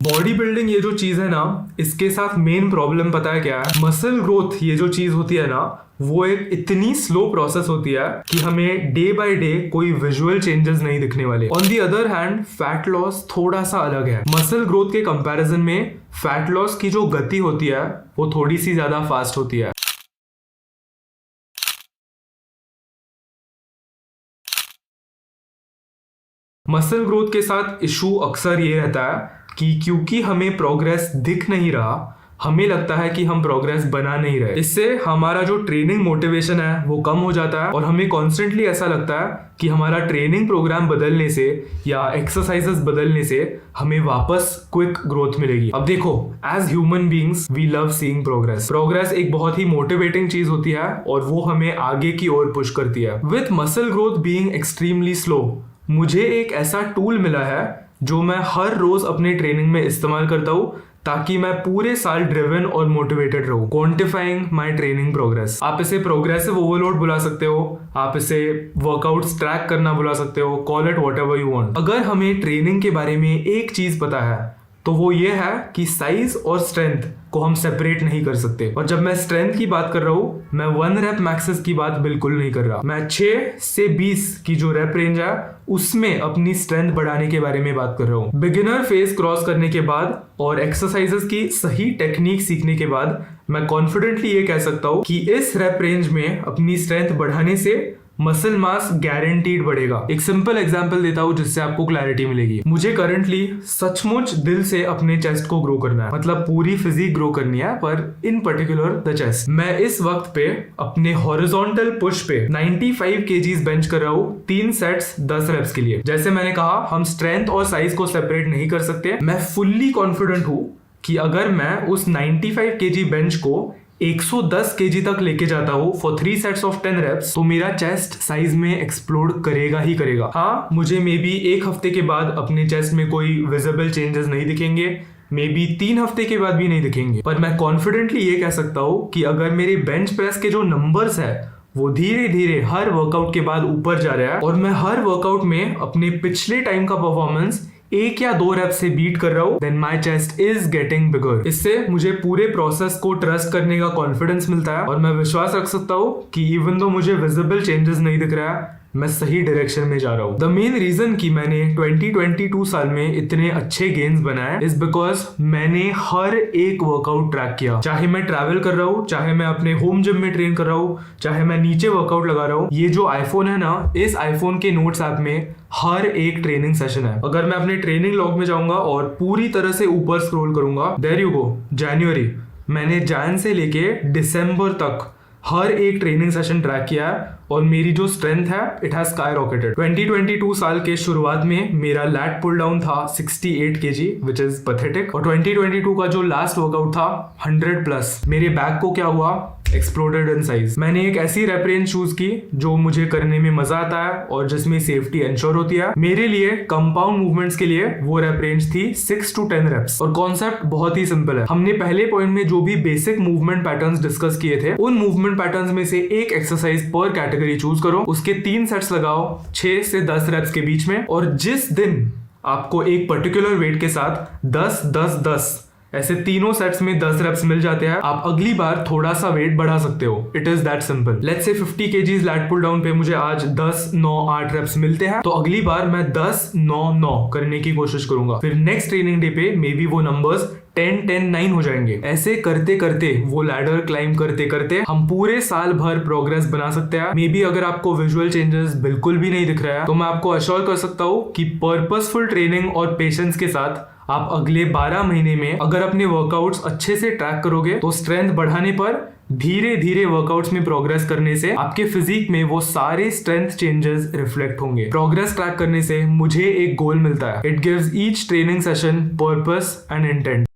Body building ये जो चीज है ना, इसके साथ मेन प्रॉब्लम पता है क्या है? मसल ग्रोथ ये जो चीज होती है ना, वो एक इतनी स्लो प्रोसेस होती है कि हमें डे बाय डे कोई विजुअल चेंजेस नहीं दिखने वाले। On the other hand fat loss थोड़ा सा अलग है। मसल ग्रोथ के कंपैरिजन में फैट लॉस की जो गति होती है वो थोड़ी सी ज्यादा फास्ट होती है। मसल ग्रोथ के साथ इशू अक्सर ये रहता है कि क्योंकि हमें प्रोग्रेस दिख नहीं रहा, हमें लगता है कि हम प्रोग्रेस बना नहीं रहे। इससे हमारा जो ट्रेनिंग मोटिवेशन है वो कम हो जाता है और हमें कॉन्स्टेंटली ऐसा लगता है कि हमारा ट्रेनिंग प्रोग्राम बदलने से या एक्सरसाइजेस बदलने से हमें वापस क्विक ग्रोथ मिलेगी। अब देखो, as human beings we love seeing progress. Progress एक बहुत ही मोटिवेटिंग चीज होती है और वो हमें आगे की ओर पुश करती है। With muscle growth being extremely slow, मुझे एक ऐसा टूल मिला है जो मैं हर रोज अपने ट्रेनिंग में इस्तेमाल करता हूँ ताकि मैं पूरे साल ड्रिवन और मोटिवेटेड रहूं। Quantifying my training progress. आप इसे प्रोग्रेसिव ओवरलोड बुला सकते हो, आप इसे वर्कआउट्स ट्रैक करना बुला सकते हो, call it whatever you want. अगर हमें ट्रेनिंग के बारे में एक चीज पता है तो वो ये है कि साइज और स्ट्रेंथ को हम सेपरेट नहीं कर सकते। और जब मैं स्ट्रेंथ की बात कर रहा हूं, मैं 1 रेप मैक्सेस की बात बिल्कुल नहीं कर रहा। मैं 6 से 20 की जो रेप रेंज है उसमें अपनी स्ट्रेंथ बढ़ाने के बारे में बात कर रहा हूं। बिगिनर फेज क्रॉस करने के बाद और एक्सरसाइजेस की सही टेक्निक सीखने के बाद मैं कॉन्फिडेंटली ये कह सकता हूं कि इस रेप रेंज में अपनी स्ट्रेंथ बढ़ाने से मसल मास गारंटीड बढ़ेगा। एक सिंपल एग्जांपल देता हूं जिससे आपको क्लैरिटी मिलेगी। मुझे करंटली सचमुच दिल से अपने चेस्ट को ग्रो करना है, मतलब पूरी फिजिक ग्रो करनी है, पर इन पर्टिकुलर द चेस्ट। मैं इस वक्त पे अपने हॉरिजॉन्टल पुश पे 95 kgs बेंच कर रहा हूं 3 सेट्स 10 रेप्स के लिए। जैसे मैंने कहा, हम स्ट्रेंथ और साइज को सेपरेट नहीं कर सकते। मैं फुल्ली कॉन्फिडेंट हूं कि अगर मैं उस 95 kg बेंच को 110 kg तक लेके जाता हूँ फॉर 3 सेट्स ऑफ 10 रेप्स, तो मेरा चेस्ट साइज में एक्सप्लोड करेगा ही करेगा। हाँ, मुझे मे बी 1 हफ्ते के बाद अपने चेस्ट में कोई विजिबल चेंजेस नहीं दिखेंगे, मे बी 3 हफ्ते के बाद भी नहीं दिखेंगे, पर मैं कॉन्फिडेंटली ये कह सकता हूँ कि अगर मेरे बेंच प्रेस के जो नंबर्स है वो धीरे धीरे हर वर्कआउट के बाद ऊपर जा रहा है और मैं हर वर्कआउट में अपने पिछले टाइम का परफॉर्मेंस 1 या 2 रेप से बीट कर रहा हूं, then my chest is getting bigger. इससे मुझे पूरे प्रोसेस को ट्रस्ट करने का कॉन्फिडेंस मिलता है और मैं विश्वास रख सकता हूं कि इवन दो मुझे विजिबल चेंजेस नहीं दिख रहा है, मैं सही डायरेक्शन में जा रहा हूँ। द मेन रीजन कि मैंने 2022 साल में इतने अच्छे गेन्स बनाए इज बिकॉज मैंने हर एक वर्कआउट ट्रैक किया। चाहे मैं ट्रैवल कर रहा हूँ, चाहे मैं अपने होम जिम में ट्रेन कर रहा हूँ, चाहे मैं नीचे वर्कआउट लगा रहा हूँ। ये जो आईफोन है ना, इस आईफोन के नोट्स ऐप में हर एक ट्रेनिंग सेशन है। अगर मैं अपने ट्रेनिंग लॉग में जाऊंगा और पूरी तरह से ऊपर स्क्रॉल करूंगा, देयर यू गो, जनवरी, मैंने जैन से लेके दिसंबर तक हर एक ट्रेनिंग सेशन ट्रैक किया है और मेरी जो स्ट्रेंथ है इट हैज स्काई रॉकेटेड। 2022 साल के शुरुआत में मेरा लैट पुल डाउन था 68 kg विच इज पैथेटिक, और 2022 का जो लास्ट वर्कआउट था 100 प्लस। मेरे बैक को क्या हुआ? Exploded in size. मैंने एक ऐसी रेप रेंज चूज की जो मुझे करने में मजा आता है और जिसमें सेफ्टी इंश्योर होती है। मेरे लिए कंपाउंड मूवमेंट्स के लिए वो रेप रेंज थी 6 to 10 रेप्स। और कॉन्सेप्ट बहुत ही सिंपल है। हमने पहले पॉइंट में जो भी बेसिक मूवमेंट पैटर्न्स डिस्कस किए थे, उन मूवमेंट पैटर्न्स में से एक एक्सरसाइज पर कैटेगरी चूज करो, उसके 3 सेट्स लगाओ 6 से 10 रेप्स के बीच में, और जिस दिन आपको एक पर्टिकुलर वेट के साथ 10 10 10 ऐसे तीनों सेट्स में 10 रेप्स मिल जाते हैं, आप अगली बार थोड़ा सा वेट बढ़ा सकते हो। It is that simple. Let's say 50 kgs lat pull down पे मुझे आज 10 9 8 रेप्स मिलते हैं, तो अगली बार मैं 10 9 9 करने की कोशिश करूंगा। फिर नेक्स्ट ट्रेनिंग डे पे मे बी वो नंबर्स 10 10 9 हो जाएंगे। ऐसे करते करते, वो लैडर क्लाइंब करते करते हम पूरे साल भर प्रोग्रेस बना सकते हैं। मे बी अगर आपको विजुअल चेंजेस बिल्कुल भी नहीं दिख रहा है तो मैं आपको अश्योर कर सकता हूँ कि पर्पसफुल ट्रेनिंग और पेशेंस के साथ आप अगले 12 महीने में अगर अपने वर्कआउट्स अच्छे से ट्रैक करोगे तो स्ट्रेंथ बढ़ाने पर धीरे धीरे वर्कआउट्स में प्रोग्रेस करने से आपके फिजिक में वो सारे स्ट्रेंथ चेंजेस रिफ्लेक्ट होंगे। प्रोग्रेस ट्रैक करने से मुझे एक गोल मिलता है। It gives each training session purpose and intent.